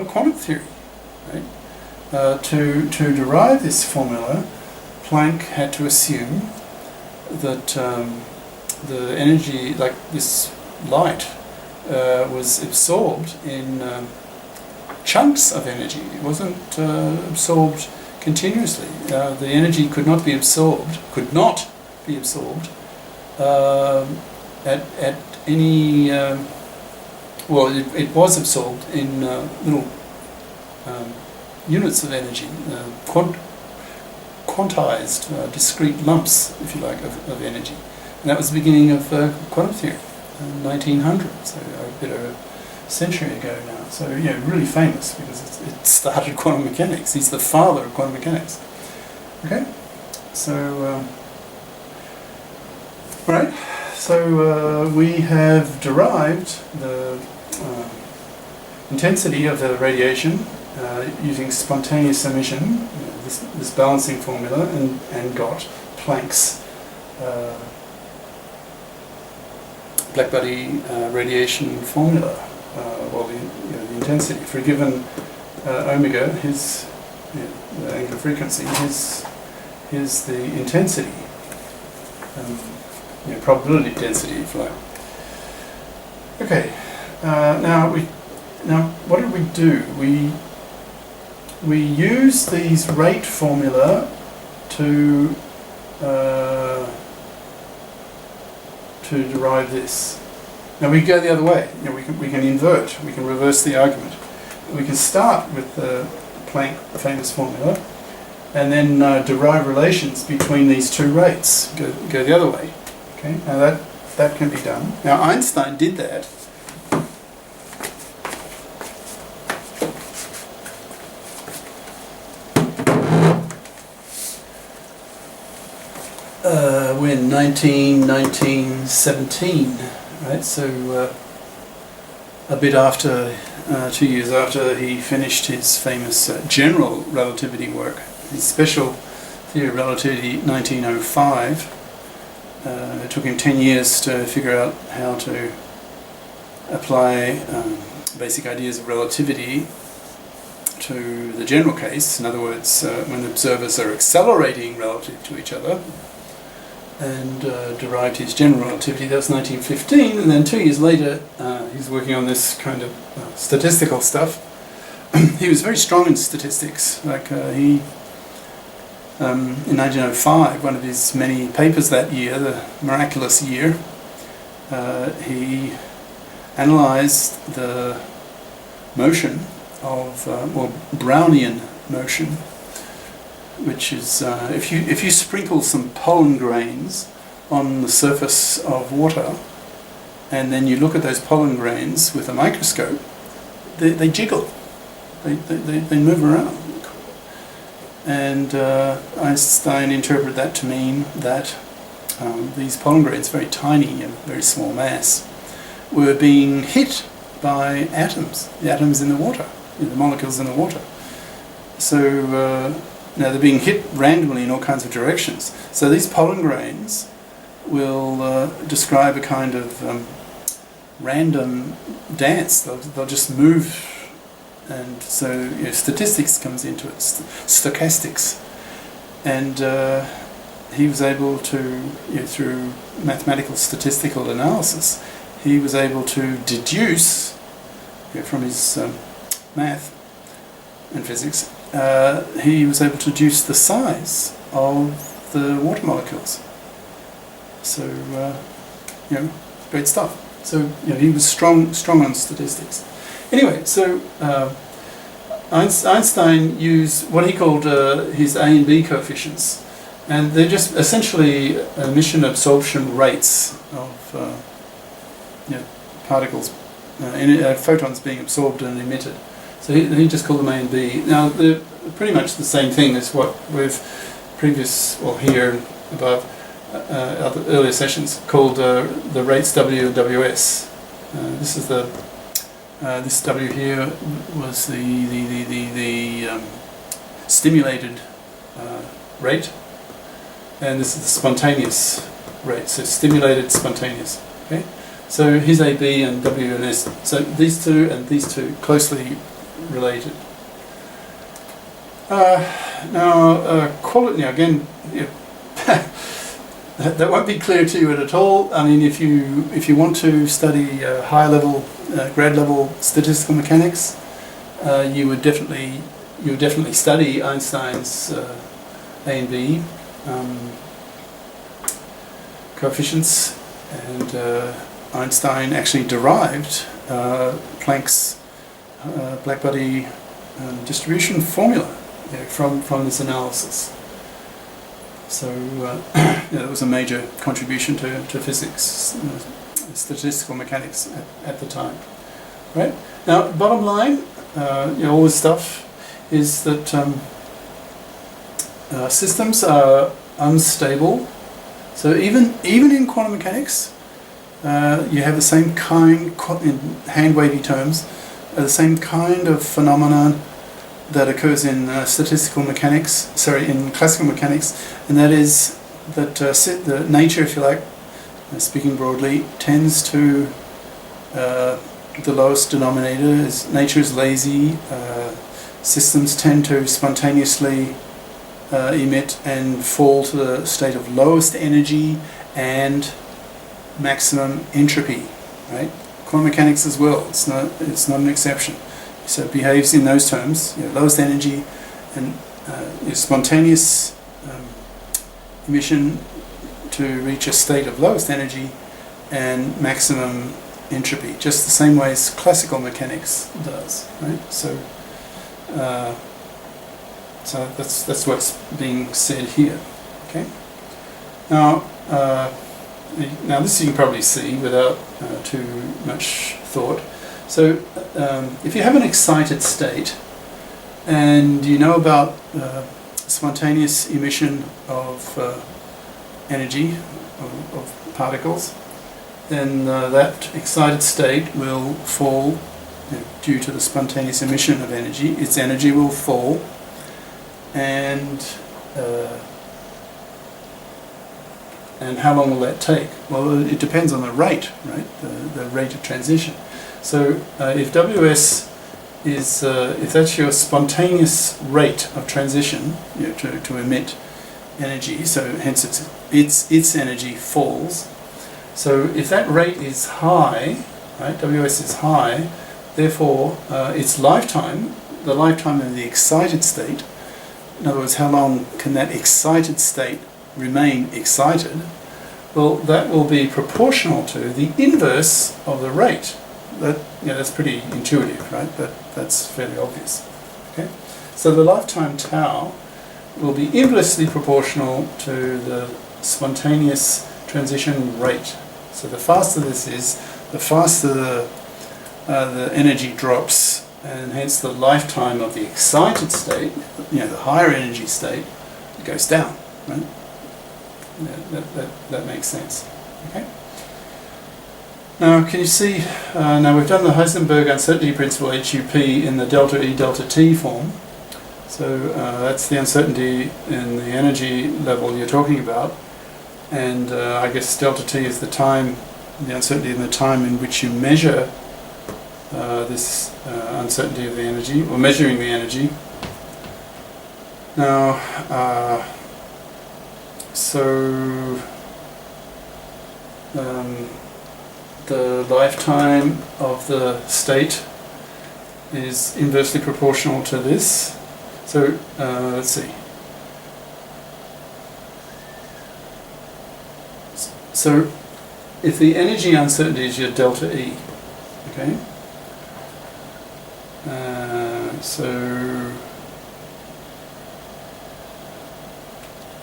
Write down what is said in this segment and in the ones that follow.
quantum theory. Right? To derive this formula, Planck had to assume that the energy, like this light, was absorbed in chunks of energy. It wasn't absorbed continuously. The energy could not be absorbed at any. Well, it was absorbed in little units of energy, quantized, discrete lumps, if you like, of energy. And that was the beginning of quantum theory, 1900, so a bit of a century ago now. So, really famous because it started quantum mechanics. He's the father of quantum mechanics. Okay? So, right. So we have derived the intensity of the radiation using spontaneous emission, this balancing formula, and got Planck's blackbody radiation formula, the intensity for a given omega, the angular frequency, is the intensity, probability density, if you like. Okay, now what did we do? We use these rate formula to derive this. Now we go the other way. We can invert. We can reverse the argument. We can start with the Planck famous formula, and then derive relations between these two rates. Go the other way. Okay. Now that can be done. Now Einstein did that. When 1917, right? So a bit after, 2 years after he finished his famous general relativity work, his special theory of relativity, 1905. It took him 10 years to figure out how to apply basic ideas of relativity to the general case. In other words, when observers are accelerating relative to each other, and derived his general relativity. That was 1915, and then 2 years later he's working on this kind of statistical stuff. He was very strong in statistics. Like in 1905, one of his many papers that year, the miraculous year, he analysed the motion of, Brownian motion, which is if you sprinkle some pollen grains on the surface of water, and then you look at those pollen grains with a microscope, they jiggle, they move around. And Einstein interpreted that to mean that these pollen grains, very tiny and very small mass, were being hit by atoms, the atoms in the water, the molecules in the water. So now they're being hit randomly in all kinds of directions. So these pollen grains will describe a kind of random dance. They'll just move, and so statistics comes into it, stochastics. And he was able to, through mathematical statistical analysis, he was able to deduce from his math and physics. He was able to deduce the size of the water molecules. So, great stuff. So, he was strong on statistics. Anyway, so Einstein used what he called his A and B coefficients, and they're just essentially emission absorption rates of particles, photons being absorbed and emitted. So he just called them A and B. Now they're pretty much the same thing as what we've here above other earlier sessions called the rates W and WS. This is this W here was the stimulated rate, and this is the spontaneous rate. So stimulated, spontaneous. Okay. So here's A, B, and W and S. So these two and these two closely related. Quality, again, that won't be clear to you at all. I mean, if you want to study higher level, grade level statistical mechanics, you would definitely study Einstein's A and B coefficients, and Einstein actually derived Planck's blackbody distribution formula from this analysis. So that was a major contribution to physics, statistical mechanics at the time. Right? Now, bottom line, all this stuff is that systems are unstable. So even in quantum mechanics, you have the same kind, in hand-wavy terms, the same kind of phenomenon that occurs in statistical mechanics, in classical mechanics, and that is that the nature, if you like, speaking broadly, tends to the lowest denominator. Nature is lazy. Systems tend to spontaneously emit and fall to the state of lowest energy and maximum entropy. Right? Quantum mechanics as well. It's not an exception. So it behaves in those terms: lowest energy and spontaneous emission to reach a state of lowest energy and maximum entropy, just the same way as classical mechanics does. Right? So that's what's being said here. Okay. Now this you can probably see without too much thought. So if you have an excited state and you know about spontaneous emission of energy of particles, then that excited state will fall due to the spontaneous emission of energy. Its energy will fall, and how long will that take? Well, it depends on the rate, right? The rate of transition. So if Ws is, if that's your spontaneous rate of transition, to emit energy, so hence its energy falls. So if that rate is high, right, Ws is high, therefore its lifetime, the lifetime of the excited state, in other words, how long can that excited state remain excited? Well, that will be proportional to the inverse of the rate. That's pretty intuitive, right? But that's fairly obvious. Okay, so the lifetime tau will be inversely proportional to the spontaneous transition rate. So the faster this is, the faster the energy drops, and hence the lifetime of the excited state, the higher energy state, goes down. Right? That makes sense. Okay. Now, can you see? Now we've done the Heisenberg uncertainty principle (HUP) in the delta E delta T form. So that's the uncertainty in the energy level you're talking about, and I guess delta T is the time, the uncertainty in the time in which you measure this uncertainty of the energy, or measuring the energy. Now, the lifetime of the state is inversely proportional to this. So let's see. So if the energy uncertainty is your delta E, okay.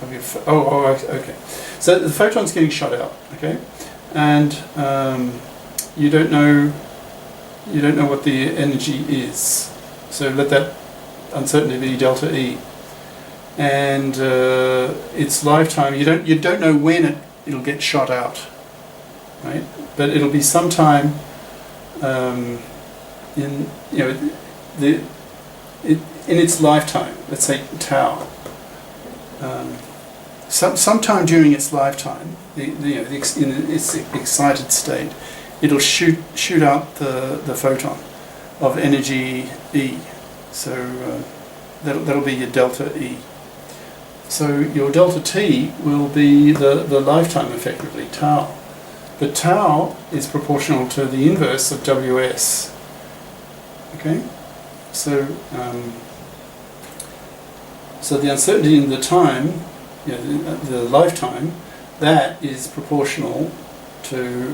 Okay. So the photon's getting shot out, okay, and you don't know what the energy is. So let that uncertainty be delta E, and its lifetime. You don't know when it'll get shot out, right? But it'll be sometime in its lifetime. Let's say tau. Sometime during its lifetime, in its excited state, it'll shoot out the photon. of energy E. So that'll be your delta E. So your delta T will be the lifetime, effectively, tau. But tau is proportional to the inverse of Ws. Okay? So so the uncertainty in the time, the lifetime, that is proportional to